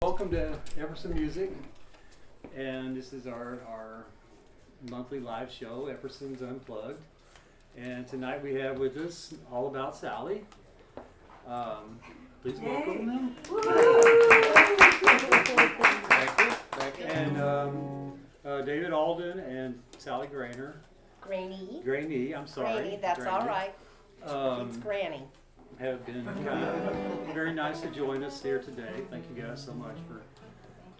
welcome to Epperson Music, and this is our monthly live show, Epperson's Unplugged. And tonight we have with us All About Sally. Please welcome them. Thank you. And David Alden and Sally Graney, I'm sorry. Granny, that's Granny. all right. It's Granny. Have been very nice to join us here today. Thank you guys so much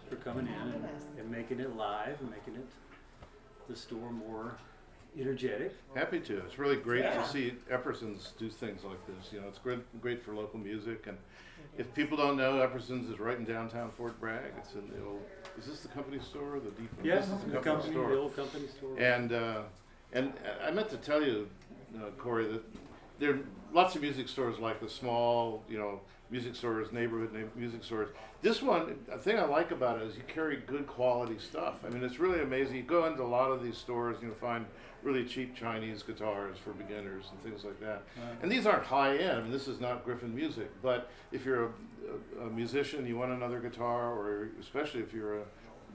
for coming in and making it live and making it the store more energetic. Happy to. It's really great to see Epperson's do things like this. You know, it's great for local music. And if people don't know, Epperson's is right in downtown Fort Bragg. It's in the old. Is this the company store? The deep. Yes, this is the company store. The old company store. And I meant to tell you, Cory, that there are lots of music stores like the small, music stores, neighborhood music stores. This one, the thing I like about it is you carry good quality stuff. I mean, it's really amazing. You go into a lot of these stores, you find really cheap Chinese guitars for beginners and things like that. And these aren't high end. I mean, this is not Griffin music. But if you're a musician, you want another guitar, or especially if you're a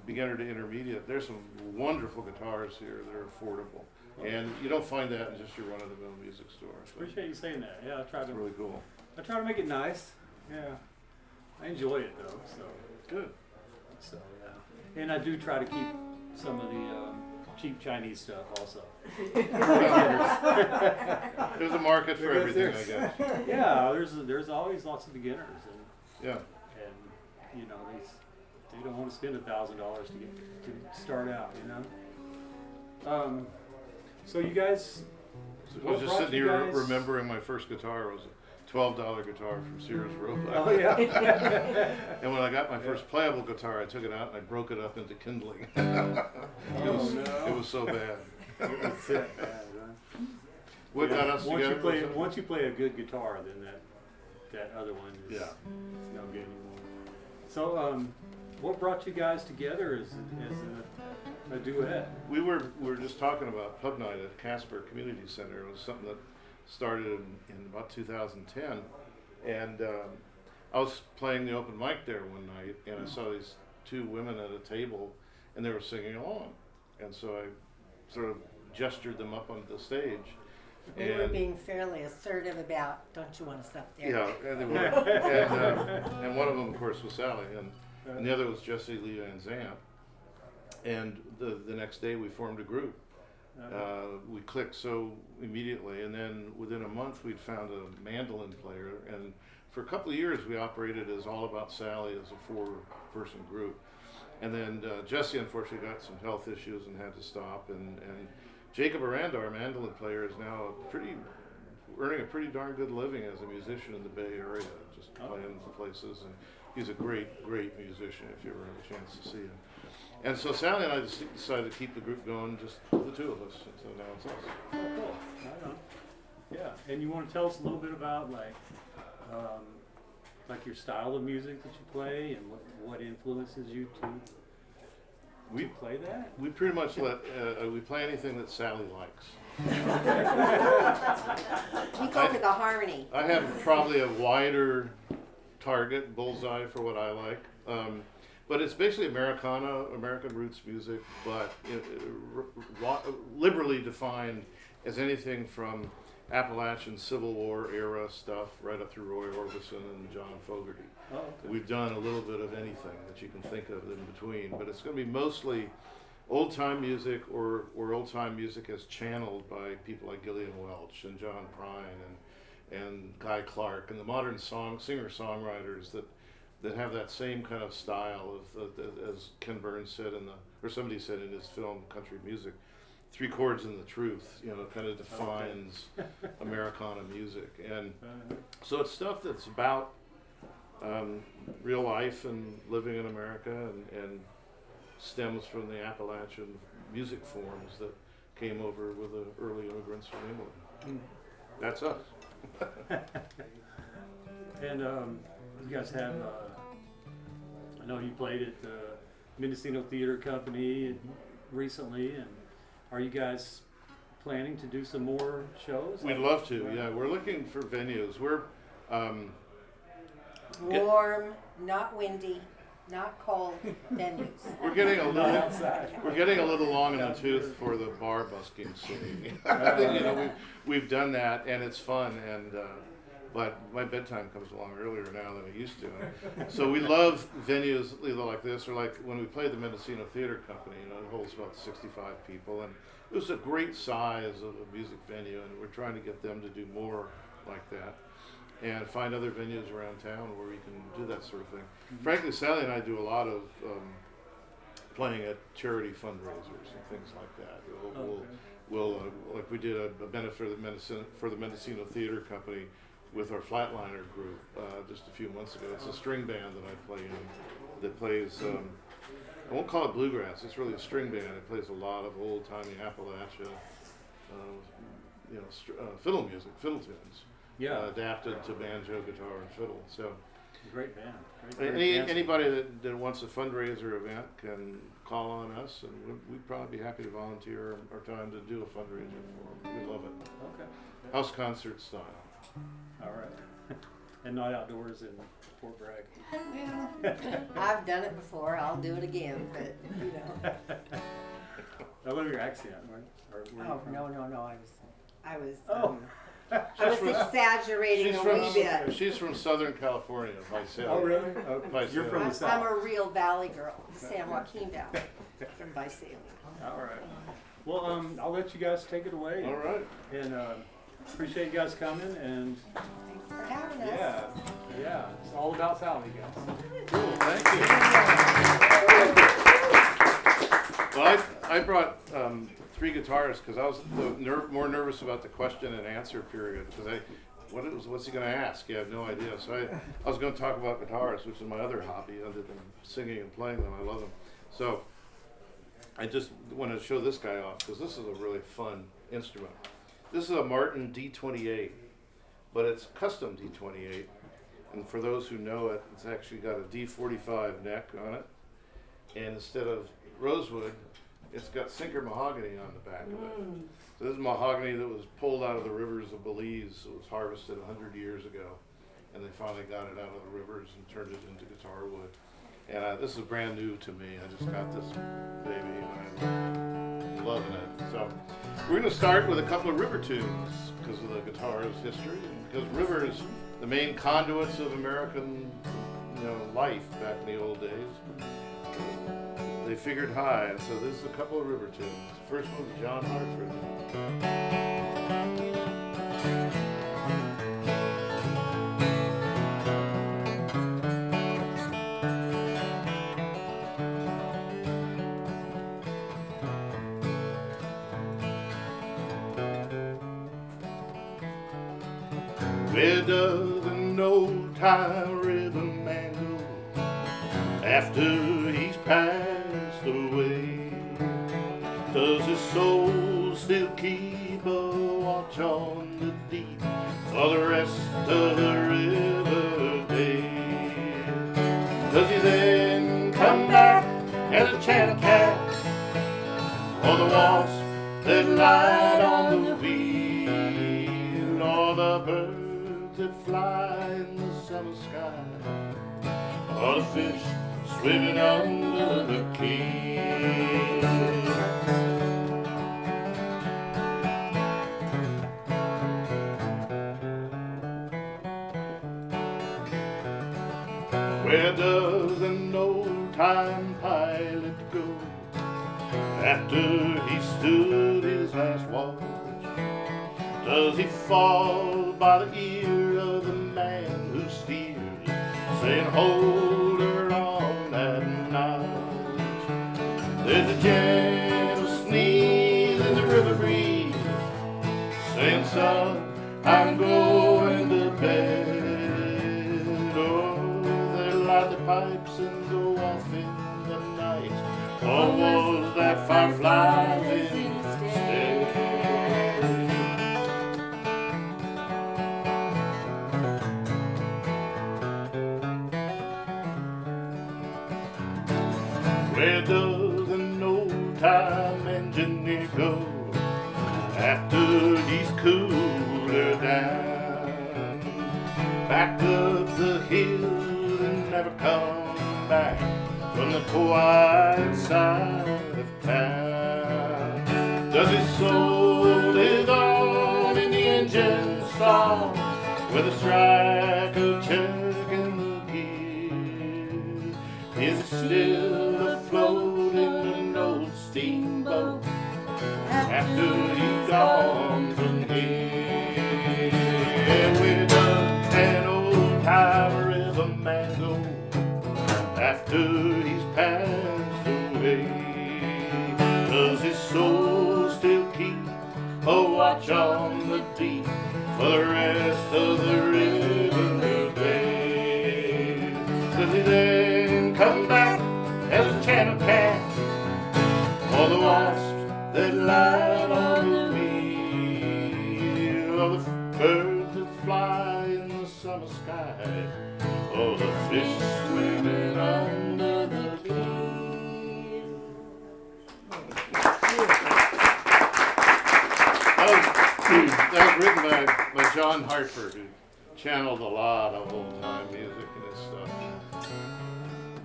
beginner to intermediate, there's some wonderful guitars here that are affordable. And you don't find that in just your run-of-the-mill music store. So Appreciate you saying that. Yeah, it's really cool. I try to make it nice. Yeah, I enjoy it though. So good. So yeah, and I do try to keep some of the cheap Chinese stuff also. There's a market for everything, I guess. Yeah, there's always lots of beginners, and yeah, and they don't want to spend $1,000 to start out, So you guys, I was just sitting here remembering my first guitar. It was a $12 guitar from Sears Roebuck. Oh yeah. And when I got my first playable guitar, I took it out and I broke it up into kindling. It was so bad. That's it, bad, huh? What got us together? Once you play a good guitar, then that other one is it's no good anymore. So what brought you guys together as a duet? We were just talking about pub night at Casper Community Center. It was something that started in about 2010, and I was playing the open mic there one night, and I saw these two women at a table, and they were singing along, and so I sort of gestured them up onto the stage. We were being fairly assertive about, don't you want us up there? Yeah, and they were, and one of them, of course, was Sally, and the other was Jessie Lee Van Zandt. And the next day we formed a group. We clicked so immediately, and then within a month we'd found a mandolin player, and for a couple of years we operated as All About Sally as a 4-person group. And then Jessie unfortunately got some health issues and had to stop, and Jacob Aranda, our mandolin player, is now earning a pretty darn good living as a musician in the Bay Area, just playing places, and he's a great musician if you ever have a chance to see him. And so Sally and I decided to keep the group going, just the two of us. So now it's us. Oh, cool. Right on. Yeah, and you want to tell us a little bit about like your style of music that you play, and what influences you to play that? We pretty much we play anything that Sally likes. We go for the harmony. I have probably a wider target, bullseye for what I like. But it's basically Americana, American roots music, but liberally defined as anything from Appalachian Civil War era stuff right up through Roy Orbison and John Fogerty. Oh, okay. We've done a little bit of anything that you can think of in between, but it's going to be mostly old-time music or old-time music as channeled by people like Gillian Welch and John Prine and Guy Clark and the modern singer-songwriters that have that same kind of style as Ken Burns said or somebody said in his film Country Music, 3 chords and the truth, kind of defines Americana music. And so it's stuff that's about real life and living in America and stems from the Appalachian music forms that came over with the early immigrants from England. That's us. And you guys have, I know you played at the Mendocino Theater Company recently, and are you guys planning to do some more shows? We'd love to, yeah. We're looking for venues. We're warm, not windy. not cold venues. We're getting a Not little, outside. we're getting a little long in the tooth for the bar busking scene. You know, we've done that, and it's fun, and but my bedtime comes along earlier now than it used to. So we love venues either like this, or like when we played the Mendocino Theater Company. You know, it holds about 65 people, and it was a great size of a music venue, and we're trying to get them to do more like that, and find other venues around town where we can do that sort of thing. Frankly, Sally and I do a lot of playing at charity fundraisers and things like that. We'll like we did a benefit for the Mendocino Theater Company with our Flatliner group just a few months ago. It's a string band that I play in that plays, I won't call it bluegrass, it's really a string band. It plays a lot of old-timey Appalachia, fiddle music, fiddle tunes, adapted to banjo, guitar, and fiddle. So Great band. Great dancing. anybody that wants a fundraiser event can call on us, and we'd probably be happy to volunteer our time to do a fundraiser for them. We love it. Okay. House concert style. All right. And not outdoors in Fort Bragg. Well, I've done it before. I'll do it again, but you know. I love your accent, right? Or where Oh you from? no! I was. Oh. I was exaggerating a wee bit. She's from Southern California, Visalia. Oh, really? Okay. You're from the I'm South. a real Valley girl, San Joaquin Valley, from Visalia. All right. Well, I'll let you guys take it away. All right. And appreciate you guys coming. And Thanks for having us. yeah, it's all about Sally, guys. Cool. Thank you. Well, I brought 3 guitars because I was more nervous about the question and answer period because what's he going to ask? You have no idea. So I was going to talk about guitars, which is my other hobby other than singing and playing them. I love them. So I just want to show this guy off because this is a really fun instrument. This is a Martin D28, but it's custom D28. And for those who know it, it's actually got a D45 neck on it. And instead of rosewood, it's got sinker mahogany on the back of it. So this is mahogany that was pulled out of the rivers of Belize. It was harvested 100 years ago. And they finally got it out of the rivers and turned it into guitar wood. And this is brand new to me. I just got this baby and I'm loving it. So we're going to start with a couple of river tunes because of the guitar's history. And because rivers, the main conduits of American life back in the old days. They figured high, and so this is a couple of river tunes. The first one was John Hartford. Where does an old-time riverman go after he's passed away? Does his soul still keep a watch on the deep for the rest of the river day? Does he then come back as a channel cat or the wasp that light on the weed or the bird that fly in the summer sky, or the fish swimming under the key? Where does an old-time pilot go after he stood his last watch? Does he fall by the ear of the man who steers, saying, hold her on that notch? There's a gentle sneeze in the river breeze, saying, son, I'm going to bed. Oh, they light the pipes and go off in the night, or was that fireflies instead? Where does an old-time engineer go after he's cooled her down? Back up the hill and never come back from the quiet side of town. Does his soul live on in the engine stall with a strike of chuck in the gear? Is it still afloat in an old steamboat after he's gone from here? With an old timer of a mango after he's passed away. Does his soul still keep a watch on the deep for the rest of the river day? Does he then come back as a channel cat or the wasps that light on the wheel, or the birds that fly in the summer sky, or the fish swimming under the keel? That was written by John Hartford, who channeled a lot of old time music and his stuff.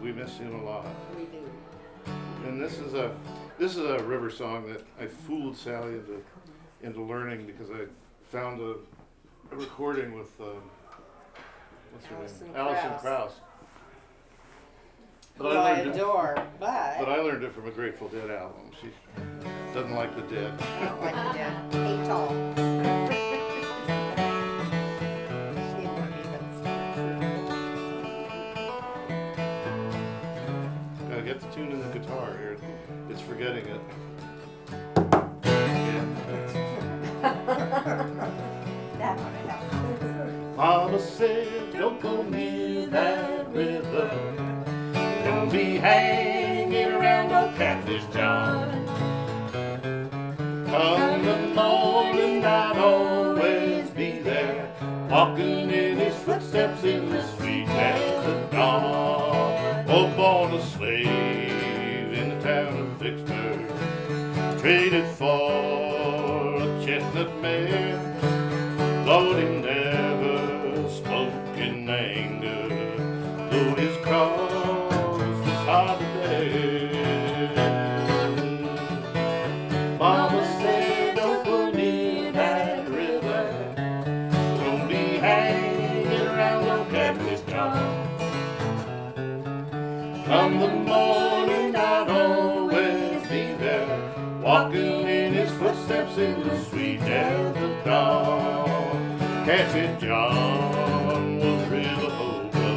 We miss him a lot. We do. And this is a river song that I fooled Sally into learning because I found a recording with what's her name? Alison Krauss. Who I adore, but I learned it from a Grateful Dead album. She doesn't like the Dead. I don't like the Dead. Hate tall. She won't even. Gotta get the tune in the guitar here. It's forgetting it. That one I know. Mama said, don't go near that river. Don't be hanging around no catfish, John. Come the morning, I'd always be there, walking in his footsteps in the sweet desert dawn. Oh, born a slave in the town of Vicksburg, traded for a chestnut mare. Lord, he never spoke in anger, though his cross was hard to bear. Mama said, don't go near that river. Don't be hanging around no catfish, John. Come the morning, I'd always be there, walking in his footsteps in the sweet desert dawn. Catfish John was a river hobo,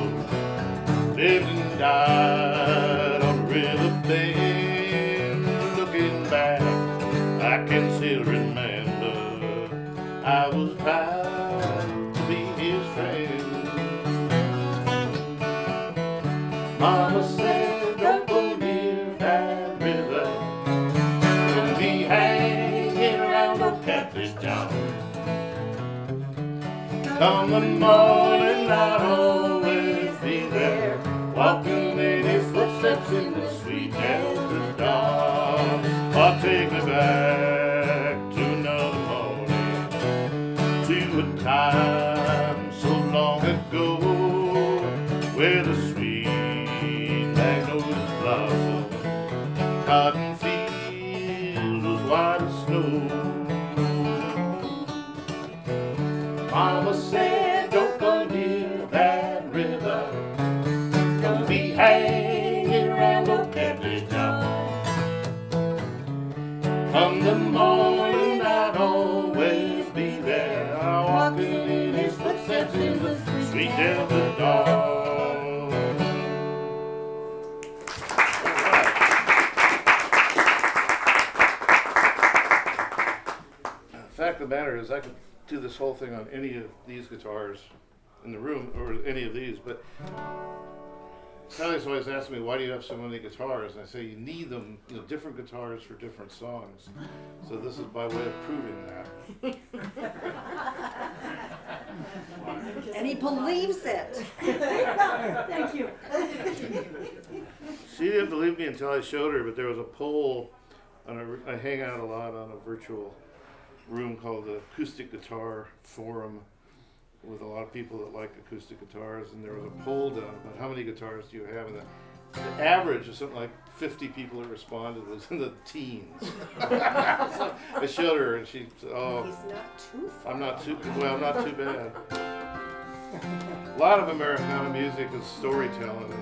lived and died on the river bend. Looking back, I can still remember I was proud to be his friend. Mama said, don't go near that river. Don't be hanging around no catfish, John. Come the morning, I'd always be there, walking in his footsteps in the sweet desert dawn. Oh, take me back to another morning, to a time so long ago, where the sweet magnolias blossom, cotton fields was white as snow. Mama said, don't go near that river. Don't be hanging around no catfish, John. Come the morning, I'd always be there, walking in his footsteps in the sweet desert dawn. The fact of the matter is, I could do this whole thing on any of these guitars in the room, or any of these, but Sally's always asking me, why do you have so many guitars? And I say, you need them, different guitars for different songs. So this is by way of proving that. And he believes it. Thank you. She didn't believe me until I showed her, but there was a poll, I hang out a lot on a virtual room called the Acoustic Guitar Forum with a lot of people that like acoustic guitars, and there was a poll done about how many guitars do you have, and the average of something like 50 people that responded was in the teens. So I showed her, and she said, "Oh, He's not too far. I'm not too bad." A lot of Americana music is storytelling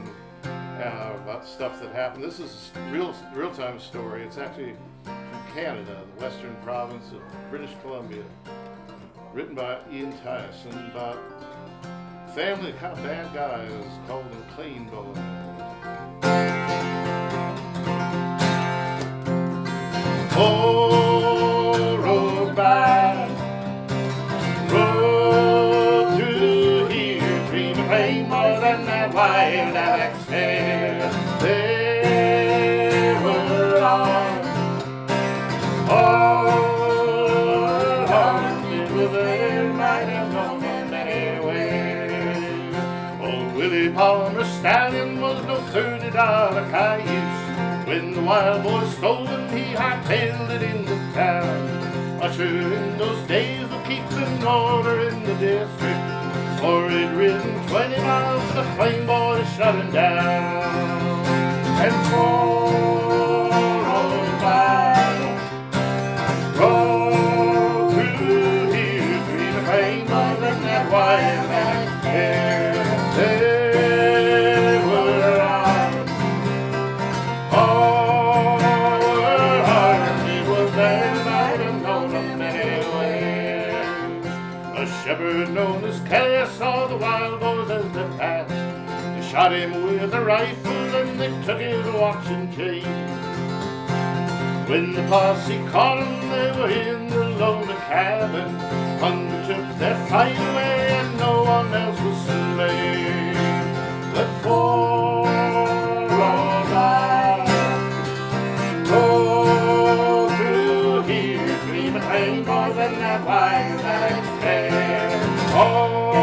and about stuff that happened. This is a real time story. It's actually from Canada, the western province of British Columbia, written by Ian Tyson about a family of kind of bad guys called the Clean Boys. Oh, road by road through here, dreaming way more than that wild Alex said. They were all haunted with their might and known them anyway. Old Willie Palmer Stallion was no $30 cayuse. When the wild boys stole him, he hightailed it into town. Usher in those days of keeping order in the district, for he'd ridden 20 miles, the flame boys shut him down. And for rolled by, rolled through here, dreaming flame boys and that wild Alex hair. They were all were armed, it was their night and known them anywhere. A shepherd known as Kelly saw the wild boys as they passed. They shot him with a rifle and they took his watch and chain. When the posse caught him, they were in the lonely cabin. Hunger took their fight away and no one else was slain. But for all by, roll through here, dreaming rain boys and that wild Alex hair. All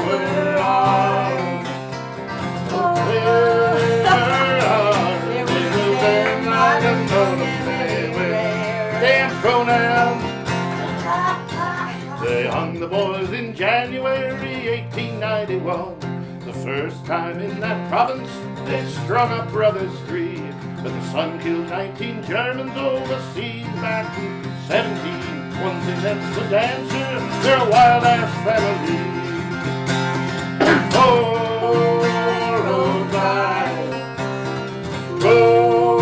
were armed, they were armed, it was their night and known them anywhere. Damn pronouns. They hung the boys in January 1891. The first time in that province they strung up brothers three. But the sun killed 19 Germans overseas back in 17. One thing that's a dancer, they're a wild-ass family. Oh, road by, roll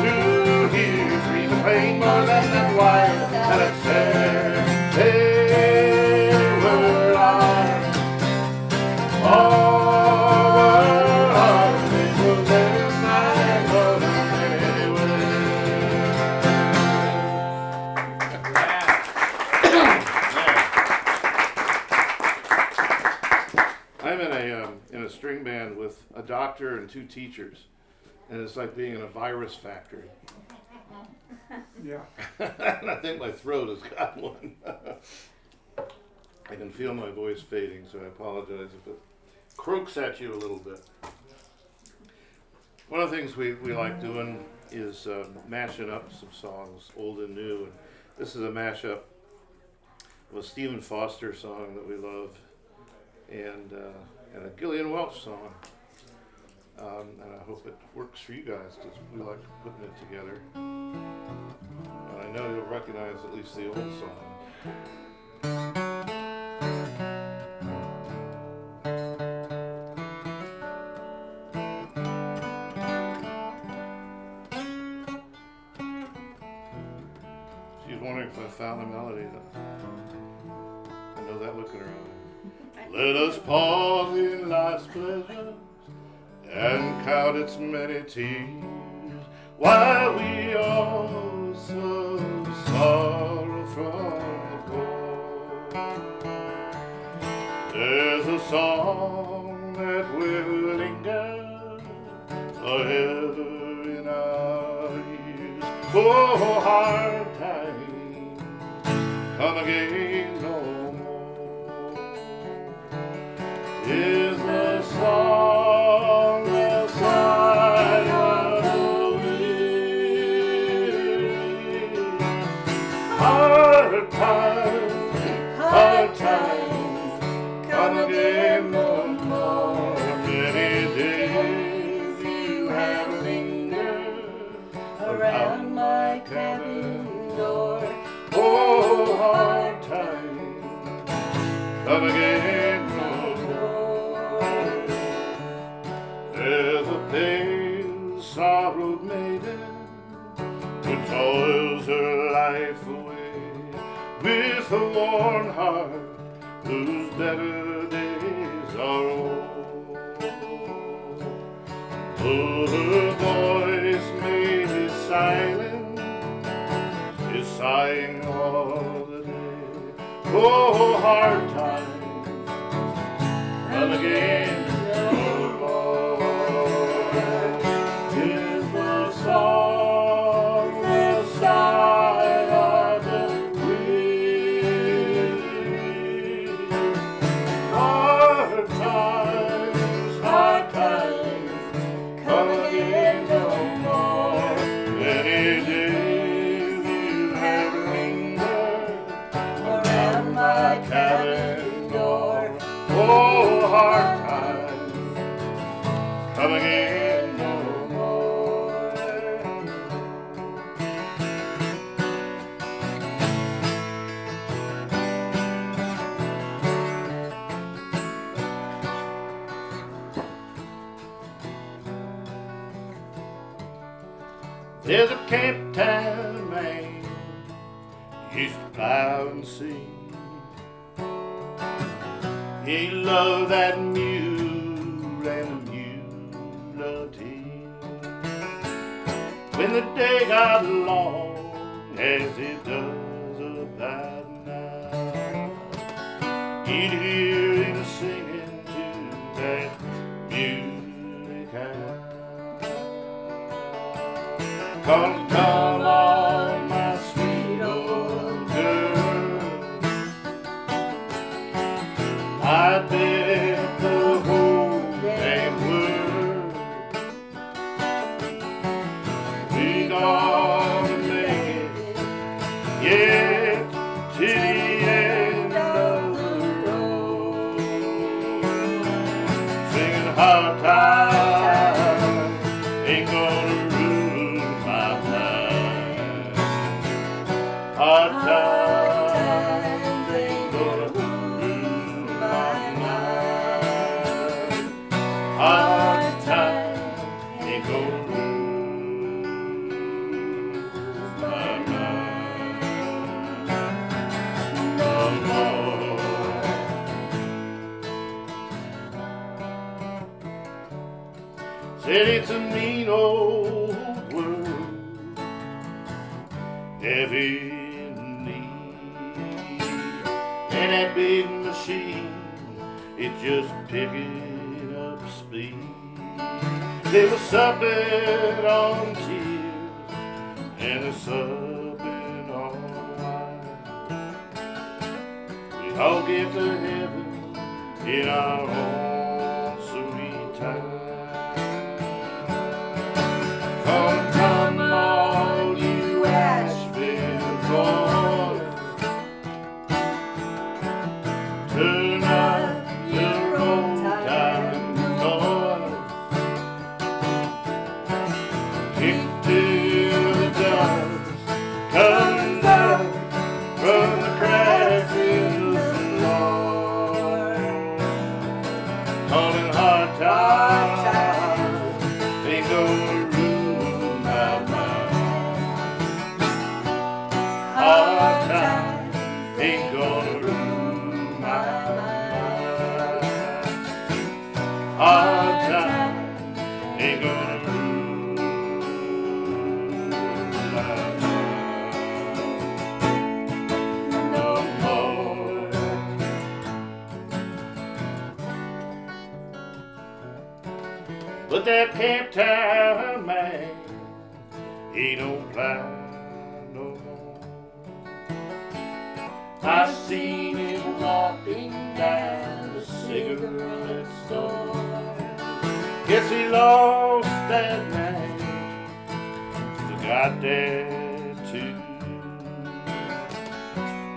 through here, dreaming pain more than that wild Alex hair. They were armed, all were armed, it was their night and known them anywhere. I'm in a string band with a doctor and 2 teachers, and it's like being in a virus factory. Yeah. And I think my throat has got one. I can feel my voice fading, so I apologize if it croaks at you a little bit. One of the things we like doing is mashing up some songs, old and new. And this is a mashup of a Stephen Foster song that we love, and a Gillian Welch song. And I hope it works for you guys because we like putting it together. And I know you'll recognize at least the old song. She's wondering if I found the melody. I know that look in her eye. Let us pause in life's pleasures and count its many tears, while we all so sorrow from the cold. There's a song that will linger forever in our ears. Oh, hard times come again no more. Is the song the sign of the weary? Hard times come again no more. Many days come again no more. There's a pale, sorrowed maiden who toils her life away with a worn heart whose better days are old. Though her voice may be silent, is sighing all the day. Oh, hard times come again no more. 'Tis the song, the sigh of the weary. Hard times come again no more. Many days you have lingered around my cabin door. Oh, hard times come again no more. There's a Cape Town man used to plow and see. He loved that mule and the mule loved him. When the day got long, as it does about now, he'd hear him singing to that muley cow. Come on, my sweet old girl, I bet the whole damn world we gonna make it, yeah, to the end of the road. Singing hard times ain't gonna ruin my mind. Hard times ain't gonna ruin my mind. Hard times ain't gonna ruin my mind no more. Said it's a mean old world, heavy in need, and that big machine, it just picking up speed. They were supping on tears, and they're supping on wine. We all get to heaven in our own sweet time. Come all you Asheville boys, turn up your old time noise. Kick till the dust comes out from the cracks in the floor. Calling hard times ain't gonna ruin my mind. Hard times ain't gonna ruin my mind. Hard times ain't gonna ruin my mind no more. But that Cape Town man, he don't plow no more. I seen him walking down the cigarette store. Guess he lost that night, forgot that too.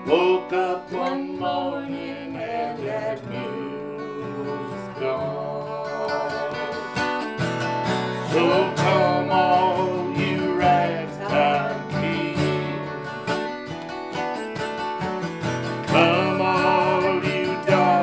Woke up one morning and that mule's gone. So come all you ragtime kids, come all you dark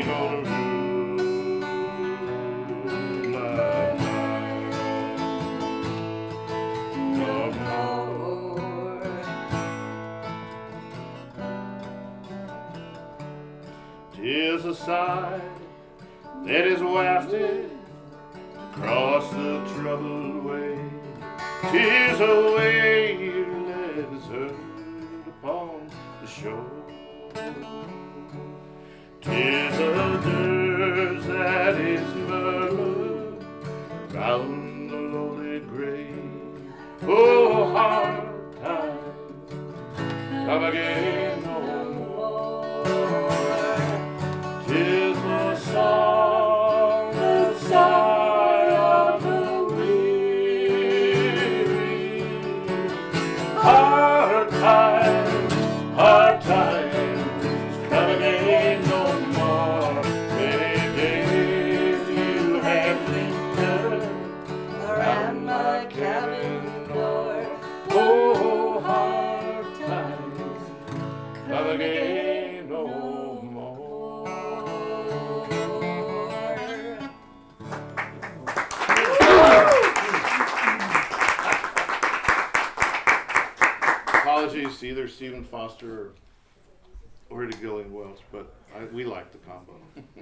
ain't gonna ruin my mind no more. 'Tis a sigh that is wafted across the troubled way. 'Tis a wave that is heard upon the shore. 'Tis a dirge that is murmured round the lonely grave. Oh, hard times come again no more. 'Tis the song, the sigh of the weary. Hard times come again no more. Many days you have lingered around my cabin door. Oh, hard times come again no more. Apologies to either Stephen Foster or to Gillian Welch, but we like the combo.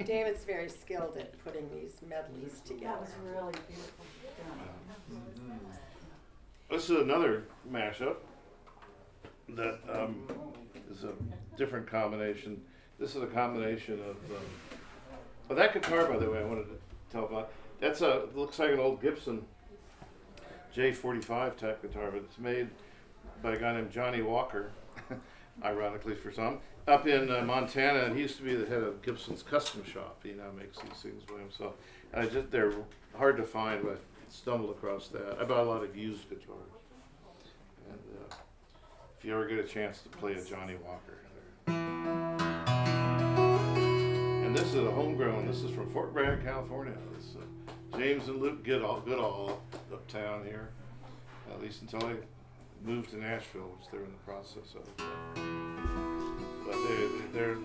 David's very skilled at putting these medleys That together. was really beautiful. This is another mashup that is a different combination. This is a combination of that guitar, by the way, I wanted to tell about. That's looks like an old Gibson J45 type guitar, but it's made by a guy named Johnny Walker, ironically for some, up in Montana, and he used to be the head of Gibson's custom shop. He now makes these things by himself. And they're hard to find, but I stumbled across that. I bought a lot of used guitars. And if you ever get a chance to play a Johnny Walker. And this is a homegrown, this is from Fort Bragg, California. This is James and Luke Goodall uptown here, at least until I moved to Nashville, which they're in the process of. But they're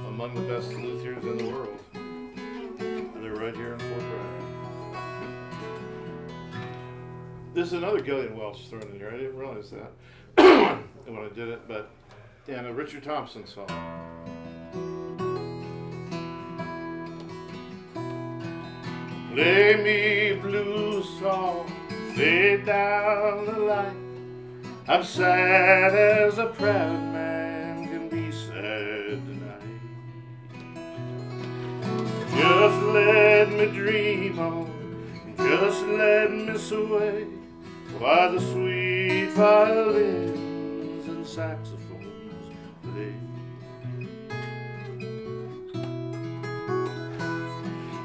among the best luthiers in the world. And they're right here in Fort Bragg. This is another Gillian Welch thrown in here. I didn't realize that when I did it, but and a Richard Thompson song. Play me blues song, fade down the light. I'm sad as a proud man can be sad tonight. Just let me dream on, just let me sway while the sweet violins and saxophones play.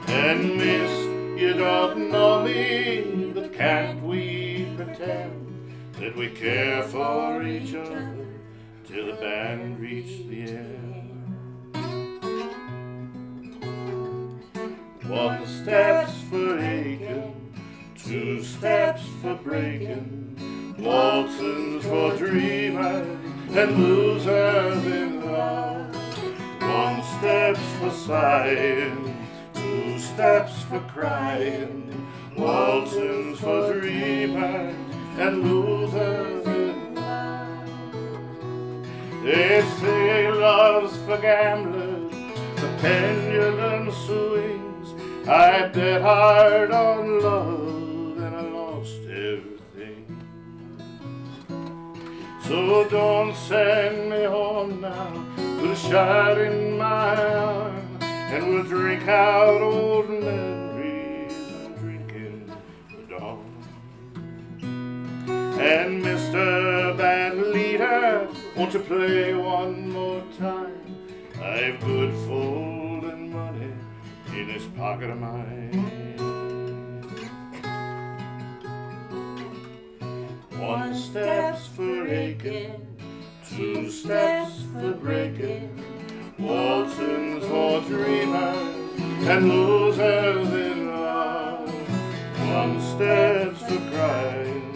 And miss, you don't know me, but can't we pretend that we care for each other till the band reach the end? One step's for aching, two steps for breaking, waltzing's for dreamers and losers in love. One step's for sighing, two steps for crying, waltzing's for dreamers and losers in love. They say love's for gamblers, the pendulum swings. I bet hard on love and I lost everything. So don't send me home now, put a shot in my arm, and we'll drink out old memories and drinking the dawn. And Mr. Band Leader, won't you play one more time? I've good folding money in this pocket of mine. One step's for aching, two steps for breaking, waltzing's for dreamers and losers in love. One step's for crying,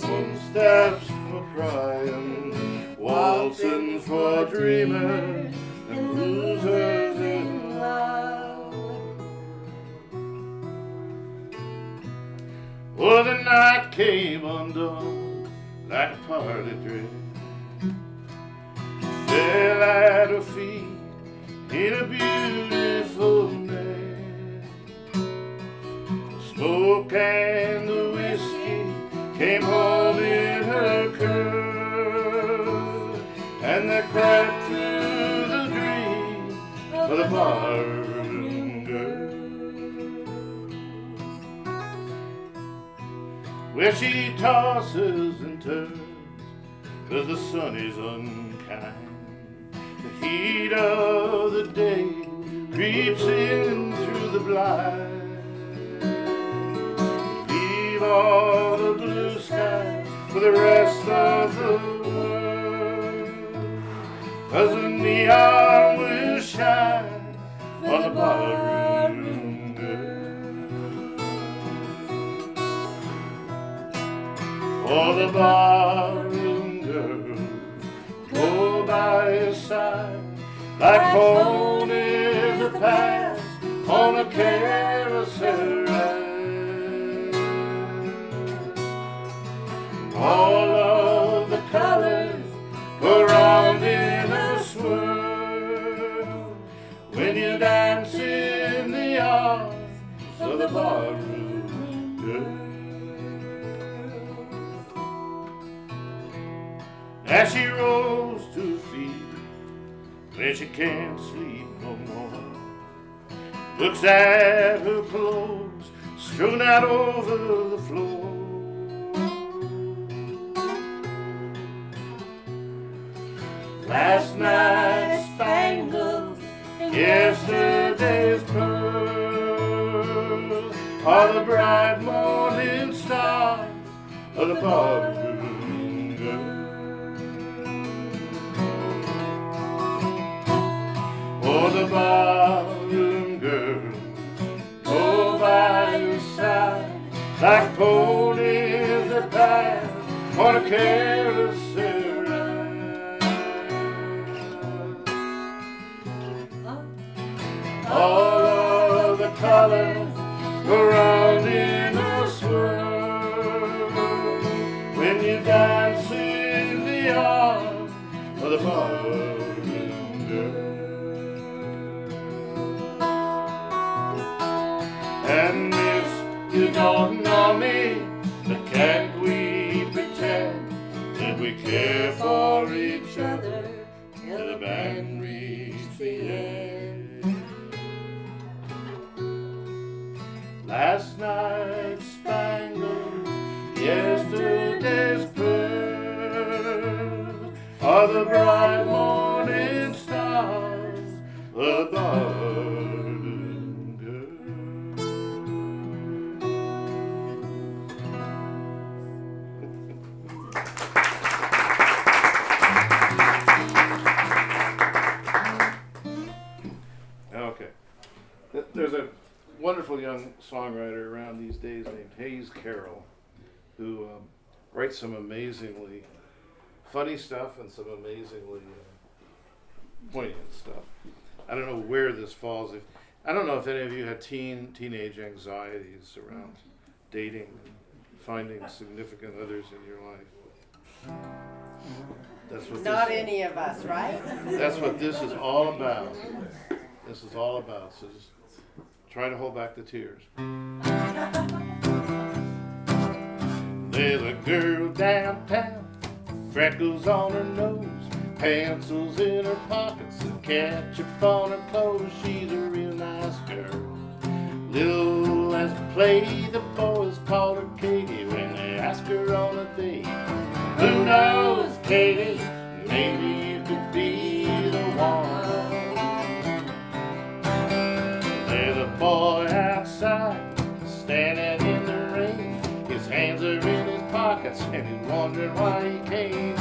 one step's for crying, waltzing's for dreamers and losers in love. Oh, the night came undone like a party dress. Fell at her feet in a beautiful nest. The smoke and the whiskey came home in her curl, and they crept through the dream of the barroom girl. Where she tosses and turns, 'cause the sun is unkind. The heat of the day creeps in through the blind. Leave all the blue skies for the rest of the world, 'cause the neon will shine on the barroom girl. For the barroom girl go by your side like ponies that pass on a carousel ride. All of the colors go round in a swirl when you dance in the arms of the barroom girl. As she rolls to her feet when she can't sleep no more, looks at her clothes strewn out over the floor. Last night's spangles, yesterday's pearls are the bright morning stars of the barroom girl. Oh, the barroom girl go by your side like ponies that pass on a carousel ride. All of the colors go round in a swirl when you dance in the arms of the barroom girl. And if you don't know me, then can't we pretend that we care for each other till the band reached the end? Last night's spangles, yesterday's pearls are the bright morning stars of the barroom girl. Okay. There's a wonderful young songwriter around these days named Hayes Carroll, who writes some amazingly funny stuff and some amazingly poignant stuff. I don't know where this falls. I don't know if any of you had teenage anxieties around dating and finding significant others in your life. That's what Not this, any of us, right? That's what this is all about. This is all about. So just try to hold back the tears. There's a girl downtown, freckles on her nose, pencils in her pockets, and ketchup on her clothes. She's a real nice girl. Little as a play, the boys call her Katie when they ask her on a date. Who knows, Katie? Maybe you could be the one. There's a boy outside, standing in the rain. His hands are in his pockets, and he's wondering why he came.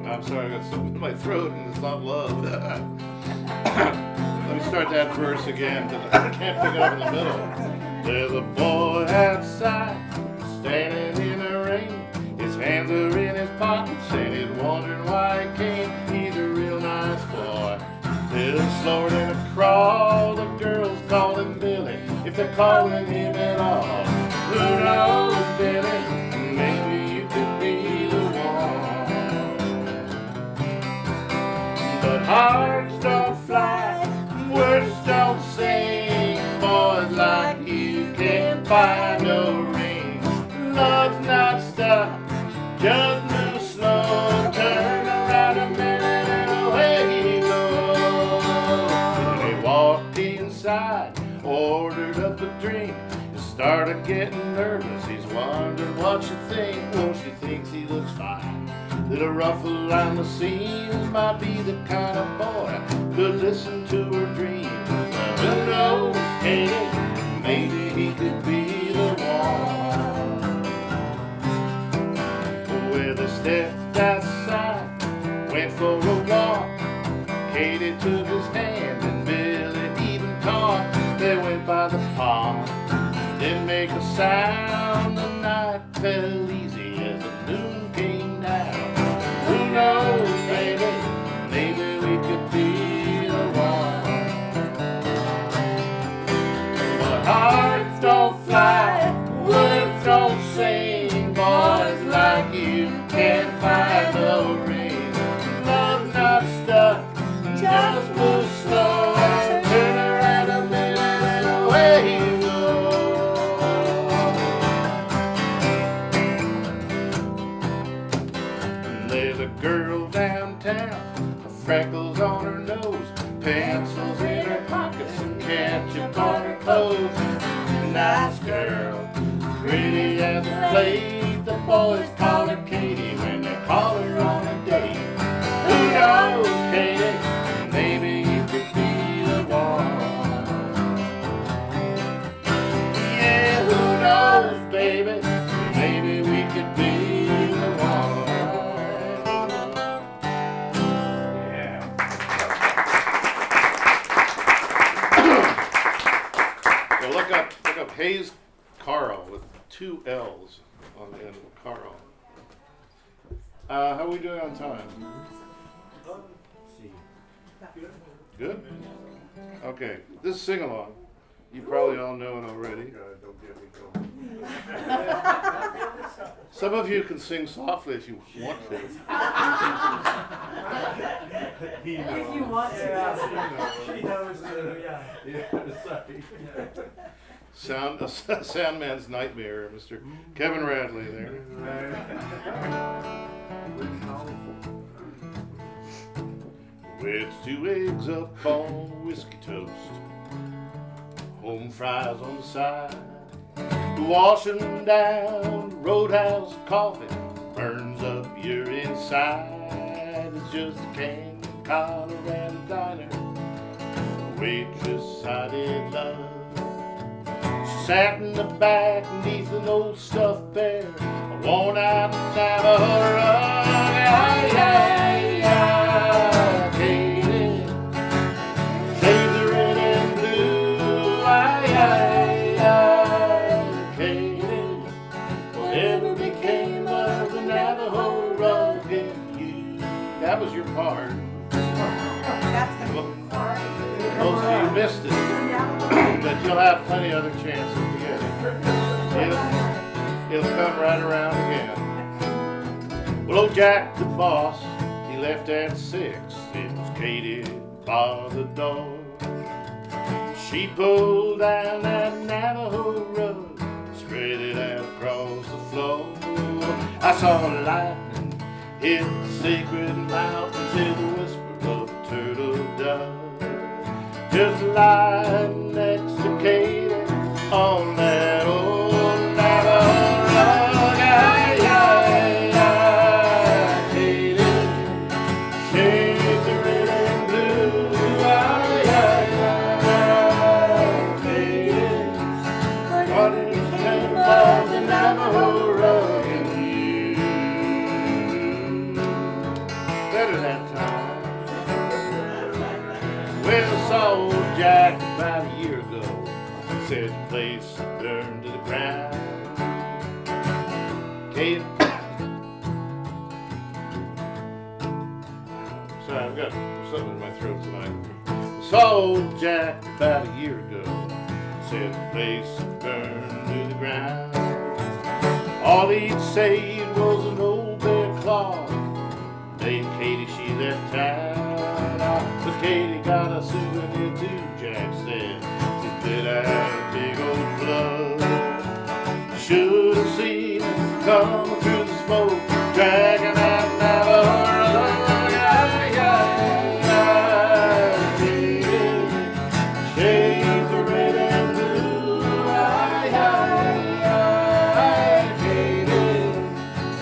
I'm sorry, I got something in my throat, and it's not love. Let me start that verse again, because I can't pick it up in the middle. There's a boy outside, standing in the rain. His hands are in his pockets, and he's wondering why he came. He's a real nice boy. Little slower than a crawl, the girls call him Billy. If they're calling him at all. Who knows, Billy? Maybe you could be the one. But hearts don't fly, words don't sing. Boys like you can't buy no rings. Love's not stuck, just move slow. Turn around a minute and away he goes. And he walked inside, ordered up a drink, and started getting nervous. He's wondering what she think. Well, she thinks he looks fine. Little ruffle on the seams, might be the kind of boy could listen to her dreams. But who knows, Katie, maybe he could be the one. Well, they stepped outside, went for a walk. Katie took his hand and Billy even talked. They went by the pond, didn't make a sound. The night fell easy as the moon came down. Who knows, baby, maybe we could be the one. But hearts don't fly, words don't sing. Boys like you can't buy no ring. Love's not stuck, just move slow. Turn around a minute and away you go. There's a girl downtown, freckles on her nose, pencils in her pockets, and ketchup on her clothes. Nice girl, pretty as a plate. The boys call her Katie when they call her on a date. Who knows, Katie? Maybe you could be the one. Yeah, who knows, baby? Maybe we could be the one. Yeah. So look up Hayes Carl with 2 L's on the end of Carl. How are we doing on time? Good? Okay, this is sing along. You probably all know it already. Don't get me going. Some of you can sing softly if you want to. If you want to. She knows sorry. Soundman's nightmare, Mr. Kevin Radley there. It's 2 eggs up on whiskey toast, home fries on the side, washing down Roadhouse coffee burns up your inside. It's just a can of Colorado diner, a waitress I did love. She sat in the back beneath an old stuffed bear, a worn out Navajo rug. Ay, ay, ay, Katie, shades are red and blue. Ay, ay, ay, Katie, whatever became of the Navajo rug in you? That was your part. Most of you missed it, but you'll have plenty other chances to get it. It'll come right around again. Well, old Jack the boss, he left at 6. It was Katie by the door. She pulled down that Navajo rug, spread it out across the floor. I saw lightning hit the sacred mountains in the whisper of a turtle dove. Just lying next to Katie on that old Navajo rug. Ay, ay, ay, Katie, shades are red and blue. Ay, ay, ay, Katie, what became of the Navajo rug in you? Better that time. Well, I saw old Jack about a year ago, said the place burned to the ground. Kate, sorry, I've got something in my throat tonight. Saw old Jack about a year ago, said the place burned to the ground. All he'd saved was an old bear claw. Dame Katie, she left town. But Katie got a souvenir too, Jack said. She did have big old blood. Should have seen him come through the smoke, dragging that Navajo rug. Shades of red and blue.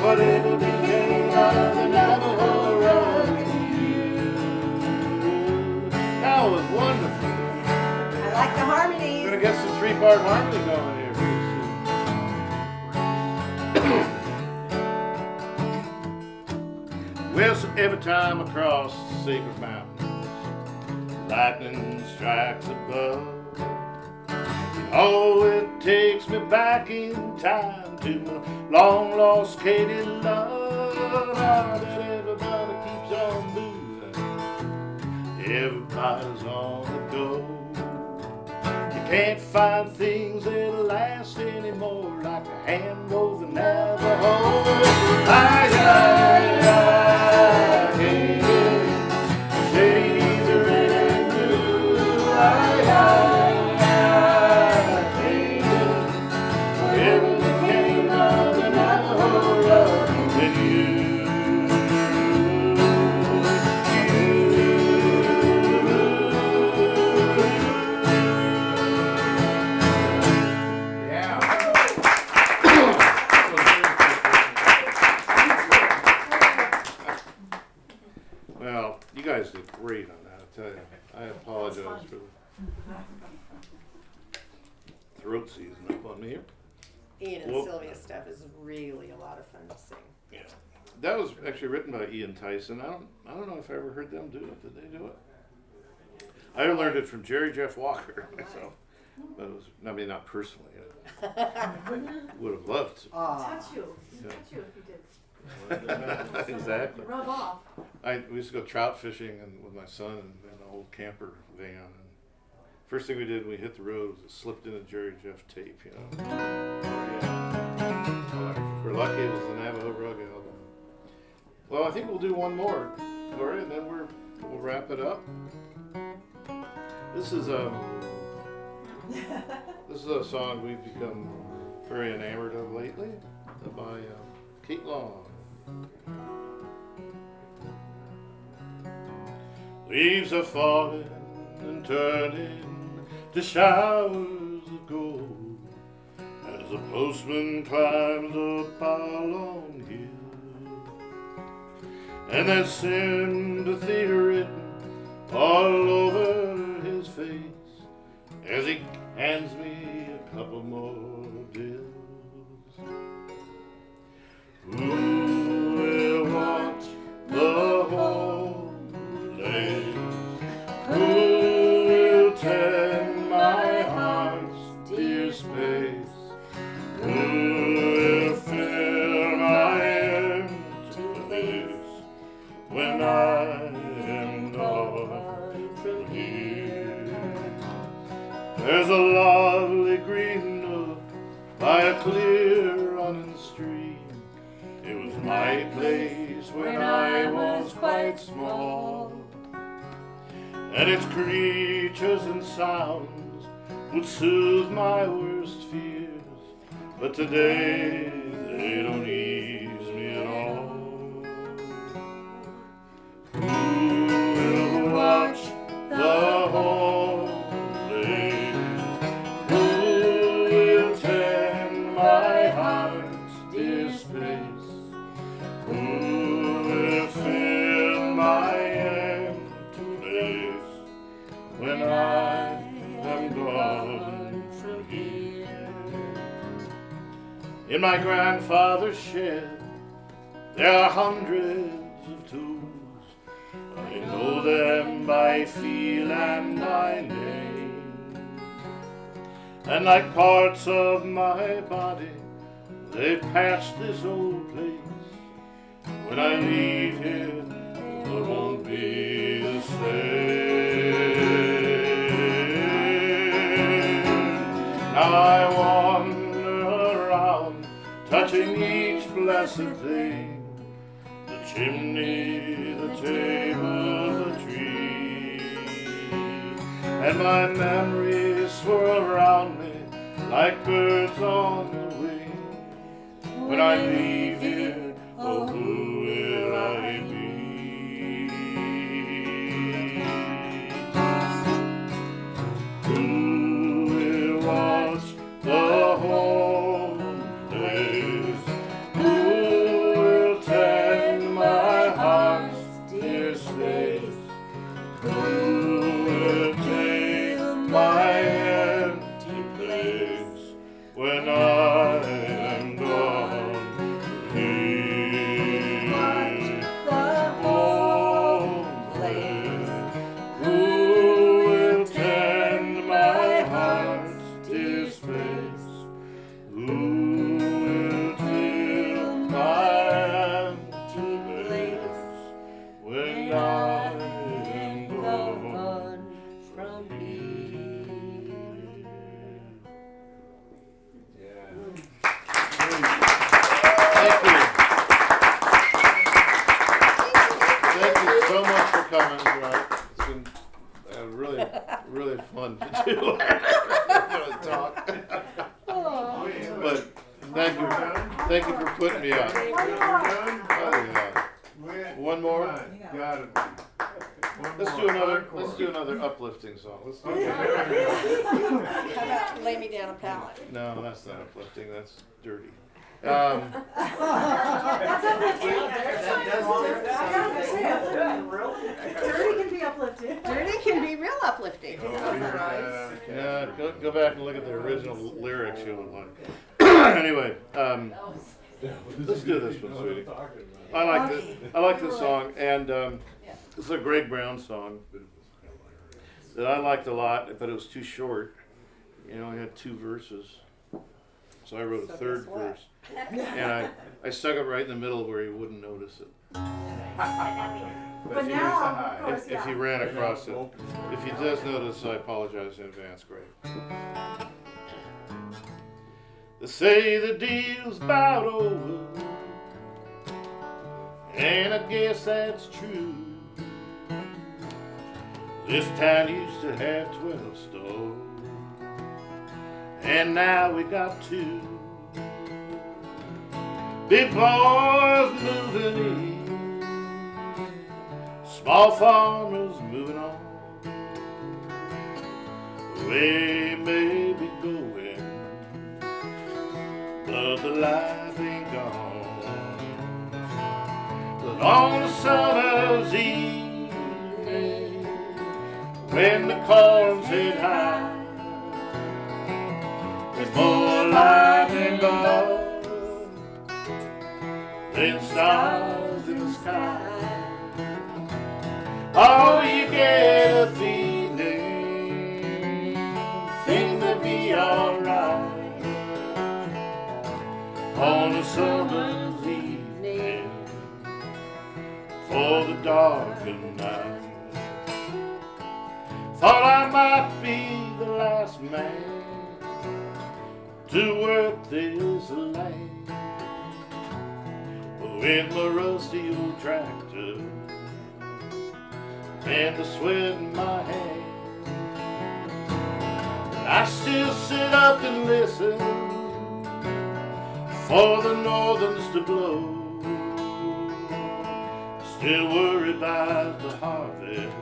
Whatever became of the Navajo rug and you. That was wonderful. I like the harmonies. We're gonna get some three-part harmony going here pretty soon. Well, so every time I cross the sacred mountains, lightning strikes above. Oh, it takes me back in time to my long-lost Katie love. That everybody keeps on moving, everybody's on the go. You can't find things that last anymore, like a hand-woven Navajo. Ay, ay, ay, shades of red and blue. Ay, ay, ay, whatever became of the Navajo rug and you. Well, you guys did great on that, I tell you. I apologize for the throat season up on me here. Ian and Well- Sylvia's stuff is really a lot of fun to sing. Yeah. That was actually written by Ian Tyson. I don't know if I ever heard them do it. Did they do it? I learned it from Jerry Jeff Walker myself. But it was, I mean, not personally. I would have loved to. Aw. Touch you. Yeah. Touch you if you did. Exactly. Rub off. We used to go trout fishing with my son in an old camper van. And first thing we did when we hit the road was it slipped in a Jerry Jeff tape, you know. If we're lucky, it was the Navajo Rug album. Well, I think we'll do one more, Cory, and then we'll wrap it up. This is a song we've become very enamored of lately, by Kate Long. Leaves are falling and turning to showers of gold as the postman climbs up our long hill, and there's sympathy written all over his face as he hands me a couple more bills. Who will watch the whole day? Who will tend my heart's dear space? Who will fill my empty place when I am gone from here? There's a lovely green nook by a clear running stream. It was my place when I was quite small, and its creatures and sounds would soothe my worst fears, but today they don't ease me at all. Who will watch the whole day? Who will tend my heart's dear space? Who will fill my empty place when I am gone from here? In my grandfather's shed there are hundreds of tools. I know them by feel and by name, and like parts of my body they've patched this old place. When I leave here, it won't be the same. touching each blessed thing, the chimney, the table, the tree, and my memories swirl around me like birds on the wing. When I leave here, oh, who will I be? Who will watch the home place? Who will tend my heart's dear space? Who will take my empty place when I am gone? Leave the home place. Who will tend my heart's dear space? Who will fill my empty place when I am gone from here? Thank you. Thank you so much for coming tonight. It's been really, really fun to do. To talk. But thank you for putting me on. Oh, yeah. One more. Gotta be. Let's do another uplifting song. Let's do How about lay me down a pallet? No, that's not uplifting. That's dirty. That's uplifting. Dirty can be uplifting. Dirty can be real uplifting. Yeah, go back and look at the original lyrics. You'll like. Anyway, let's do this one, sweetie. I like this song, and this is a Greg Brown song that I liked a lot, but it was too short. You know, it had 2 verses, so I wrote a third verse, and I stuck it right in the middle where he wouldn't notice it. But now, of course, If he ran across it, if he does notice, I apologize in advance, Greg. They say the deal's about over, and I guess that's true. This town used to have 12 stores, and now we got 2. Big boys moving in, small farmers moving on. We may be going, but the life ain't gone. But on a summer's evening, when the corn's head high, there's more lightning bolts than stars in the sky. Oh, you get a feeling things will be alright on a summer's evening for the darkened night. Thought I might be the last man to work this land with my rusty old tractor and the sweat in my hand. I still sit up and listen for the northerns to blow. Still worry about the harvest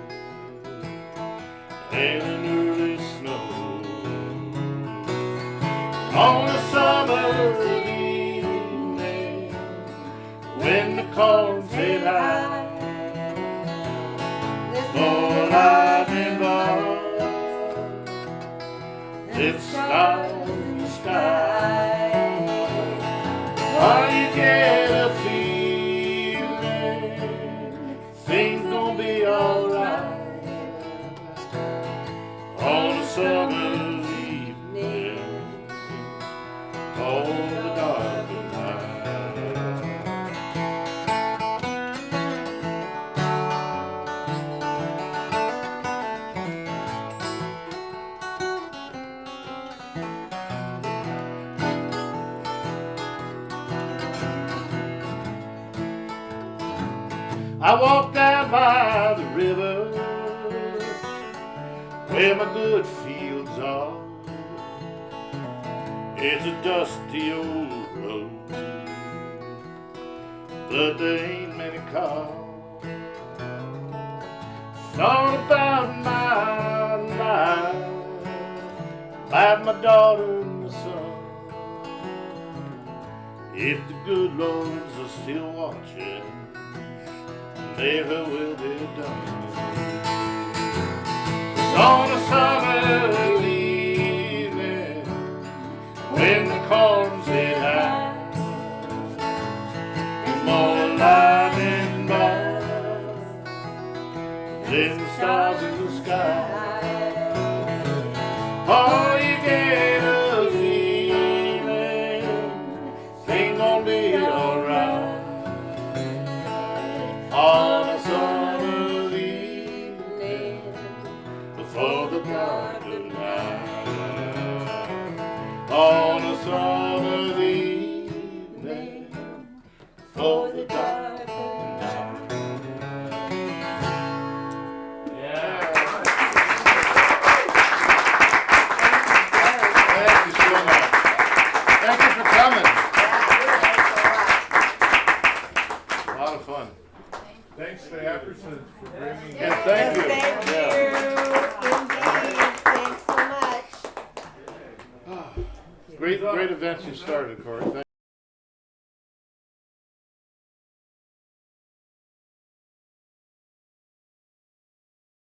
and an early snow. On a summer evening when the corn's head high, more lightning bolts than stars in the sky. Oh, you get a feeling things gonna be alright on a summer's evening, on the darkened night. walk down by the river where my good fields are. It's a dusty old road, but there ain't many cars. Thought about my life, about my daughter and my son. If the good Lords are still watching, never will be done. On a summer evening, when the corn's hit high, there's more lightning bolts than the stars in the sky. Oh, you get a feeling things gonna be alright. On a summer evening before the dark of night. On a summer evening before the dark of night. Yeah. Thank you so much. Thank you for coming. A lot of fun. Thanks to Epperson for bringing. Yeah, thank you. Thank you. Indeed. Thanks so much. Great events you started, Cory. Thank